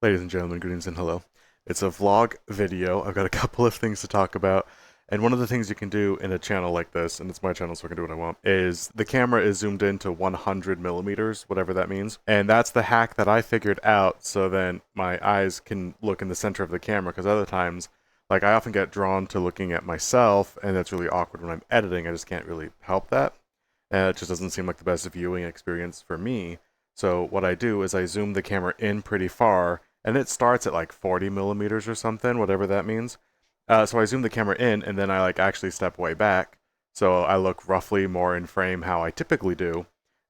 Ladies and gentlemen, greetings and hello. It's a vlog video. I've got a couple of things to talk about. And one of the things you can do in a channel like this, and it's my channel so I can do what I want, is the camera is zoomed in to 100 millimeters, whatever that means. And that's the hack that I figured out so then my eyes can look in the center of the camera, because other times, like I often get drawn to looking at myself, and that's really awkward when I'm editing. I just can't really help that. And it just doesn't seem like the best viewing experience for me. So what I do is I zoom the camera in pretty far, and it starts at like 40 millimeters or something, whatever that means. So I zoom the camera in, and then I like actually step way back, so I look roughly more in frame how I typically do.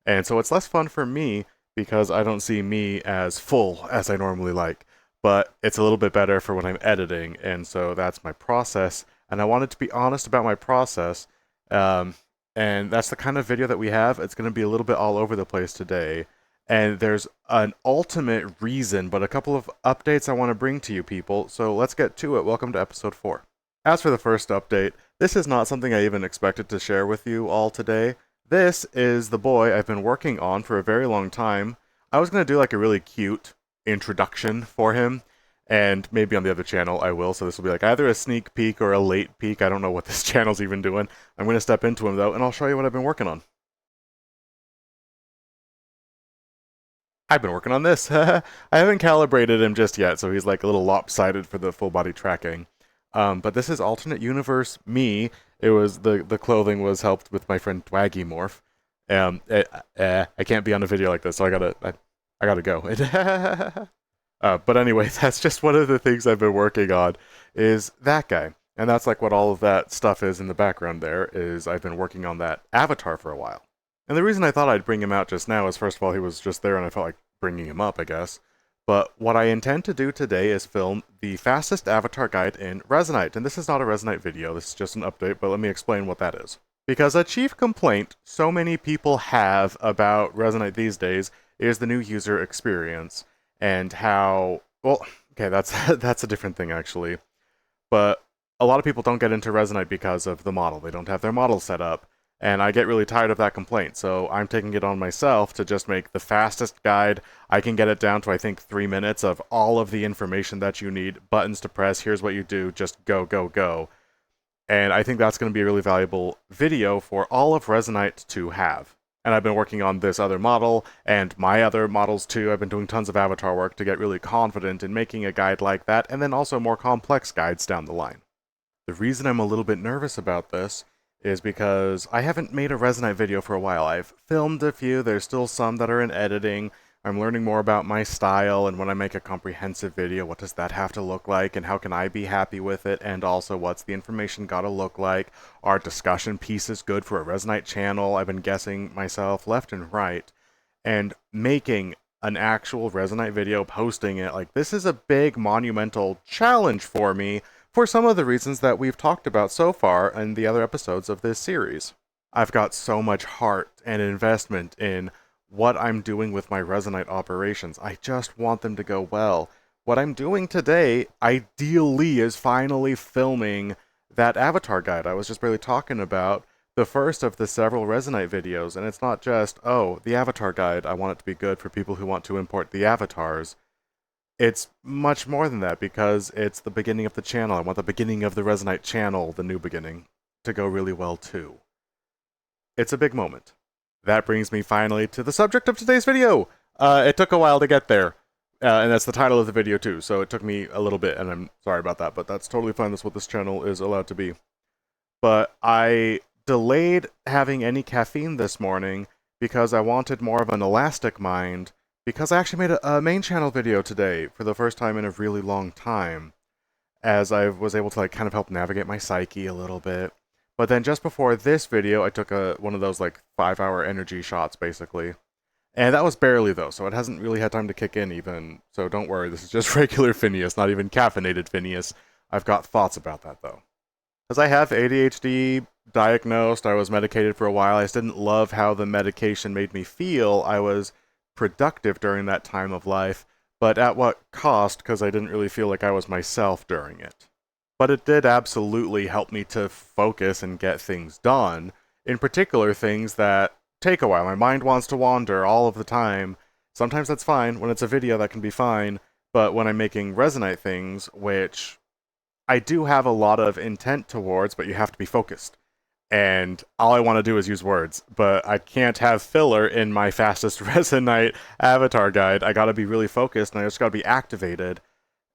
And so it's less fun for me because I don't see me as full as I normally like. But it's a little bit better for when I'm editing, and so that's my process. And I wanted to be honest about my process. Um, and that's the kind of video that we have. It's going to be a little bit all over the place today. And there's an ultimate reason, but a couple of updates I want to bring to you people. So let's get to it. Welcome to episode 4. As for the first update, this is not something I even expected to share with you all today. This is the boy I've been working on for a very long time. I was going to do like a really cute introduction for him, and maybe on the other channel I will, so this will be like either a sneak peek or a late peek. I don't know what this channel's even doing. I'm going to step into him though, and I'll show you what I've been working on. I've been working on this. I haven't calibrated him just yet, so he's like a little lopsided for the full body tracking. But this is alternate universe me. It was the clothing was helped with my friend Twaggy Morph. I can't be on a video like this, so I gotta go. But anyway, that's just one of the things I've been working on, is that guy. And that's like what all of that stuff is in the background there, is I've been working on that avatar for a while. And the reason I thought I'd bring him out just now is, first of all, he was just there and I felt like bringing him up, I guess. But what I intend to do today is film the fastest avatar guide in Resonite. And this is not a Resonite video, this is just an update, but let me explain what that is. Because a chief complaint so many people have about Resonite these days is the new user experience. And how, well, okay, that's a different thing actually. But a lot of people don't get into Resonite because of the model. They don't have their model set up. And I get really tired of that complaint, so I'm taking it on myself to just make the fastest guide. I can get it down to, I think, 3 minutes of all of the information that you need, buttons to press, here's what you do, just go, go, go. And I think that's going to be a really valuable video for all of Resonite to have. And I've been working on this other model, and my other models too. I've been doing tons of avatar work to get really confident in making a guide like that, and then also more complex guides down the line. The reason I'm a little bit nervous about this is because I haven't made a Resonite video for a while. I've filmed a few, there's still some that are in editing. I'm learning more about my style, and when I make a comprehensive video, what does that have to look like, and how can I be happy with it, and also what's the information gotta look like? Are discussion pieces good for a Resonite channel? I've been guessing myself left and right, and making an actual Resonite video, posting it, like this is a big monumental challenge for me, for some of the reasons that we've talked about so far in the other episodes of this series. I've got so much heart and investment in what I'm doing with my Resonite operations. I just want them to go well. What I'm doing today, ideally, is finally filming that avatar guide I was just barely talking about, the first of the several Resonite videos, and it's not just, oh, the avatar guide, I want it to be good for people who want to import the avatars. It's much more than that, because it's the beginning of the channel. I want the beginning of the Resonite channel, the new beginning, to go really well too. It's a big moment. That brings me finally to the subject of today's video. It took a while to get there, and that's the title of the video too, so it took me a little bit, and I'm sorry about that, but that's totally fine. That's what this channel is allowed to be. But I delayed having any caffeine this morning because I wanted more of an elastic mind, because I actually made a main channel video today for the first time in a really long time, as I was able to like kind of help navigate my psyche a little bit. But then just before this video, I took one of those like 5-hour energy shots basically. And that was barely though, so it hasn't really had time to kick in even. So don't worry, this is just regular Phineas, not even caffeinated Phineas. I've got thoughts about that though. As I have ADHD diagnosed, I was medicated for a while. I just didn't love how the medication made me feel. I was productive during that time of life, but at what cost, because I didn't really feel like I was myself during it. But it did absolutely help me to focus and get things done, in particular things that take a while. My mind wants to wander all of the time. Sometimes that's fine. When it's a video, that can be fine. But when I'm making resonite things, which I do have a lot of intent towards, but you have to be focused. And all I want to do is use words, but I can't have filler in my fastest resonite avatar guide. I got to be really focused and I just got to be activated.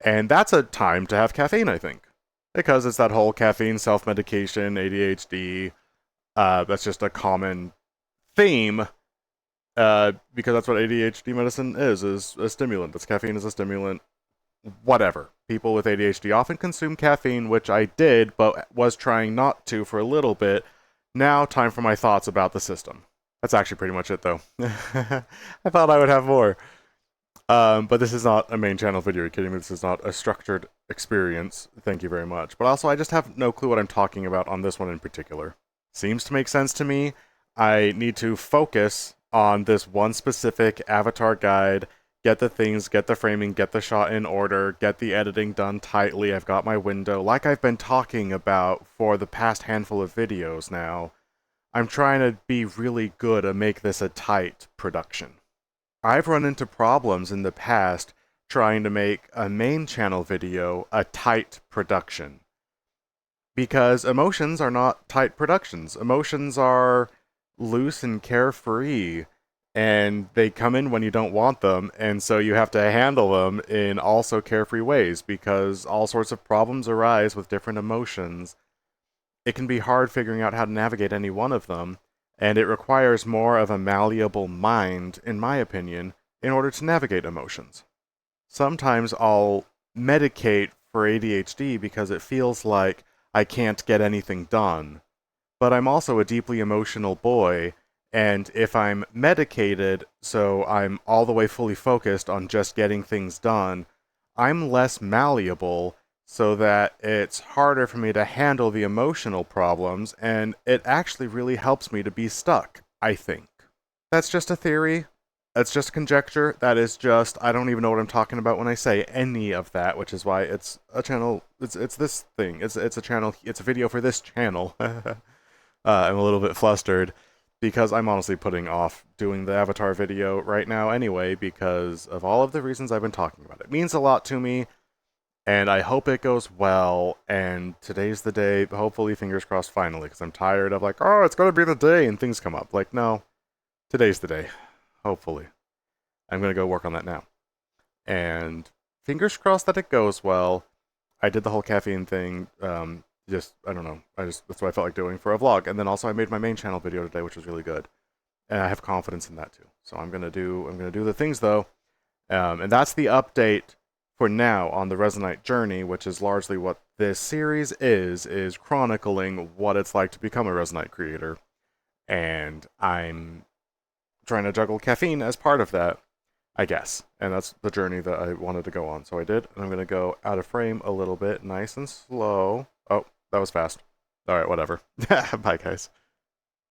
And that's a time to have caffeine, I think. Because it's that whole caffeine self medication, ADHD. That's just a common theme because that's what ADHD medicine is a stimulant. That's caffeine is a stimulant. Whatever. People with ADHD often consume caffeine, which I did, but was trying not to for a little bit. Now, time for my thoughts about the system. That's actually pretty much it, though. I thought I would have more. But this is not a main channel video. Are you kidding me? This is not a structured experience. Thank you very much. But also, I just have no clue what I'm talking about on this one in particular. Seems to make sense to me. I need to focus on this one specific avatar guide, get the things, get the framing, get the shot in order, get the editing done tightly. I've got my window, like I've been talking about for the past handful of videos now. I'm trying to be really good and make this a tight production. I've run into problems in the past trying to make a main channel video a tight production. Because emotions are not tight productions. Emotions are loose and carefree, and they come in when you don't want them, and so you have to handle them in also carefree ways because all sorts of problems arise with different emotions. It can be hard figuring out how to navigate any one of them, and it requires more of a malleable mind, in my opinion, in order to navigate emotions. Sometimes I'll medicate for ADHD because it feels like I can't get anything done. But I'm also a deeply emotional boy, and if I'm medicated so I'm all the way fully focused on just getting things done, I'm less malleable so that it's harder for me to handle the emotional problems, and it actually really helps me to be stuck, I think. That's just a theory. That's just conjecture. That is just, I don't even know what I'm talking about when I say any of that, which is why it's a channel, it's this thing. It's a channel, it's a video for this channel. I'm a little bit flustered because I'm honestly putting off doing the Avatar video right now anyway because of all of the reasons I've been talking about. It means a lot to me, and I hope it goes well, and today's the day, hopefully, fingers crossed, finally, because I'm tired of like, oh, it's gonna be the day, and things come up. Like, no, today's the day, hopefully. I'm gonna go work on that now. And fingers crossed that it goes well. I did the whole caffeine thing, I don't know, that's what I felt like doing for a vlog, and then also I made my main channel video today, which was really good. And I have confidence in that too. So I'm gonna do the things though. And that's the update for now on the Resonite journey, which is largely what this series is chronicling what it's like to become a Resonite creator. And I'm trying to juggle caffeine as part of that, I guess. And that's the journey that I wanted to go on. So I did, and I'm going to go out of frame a little bit, nice and slow. Oh, that was fast. All right, whatever. Bye, guys.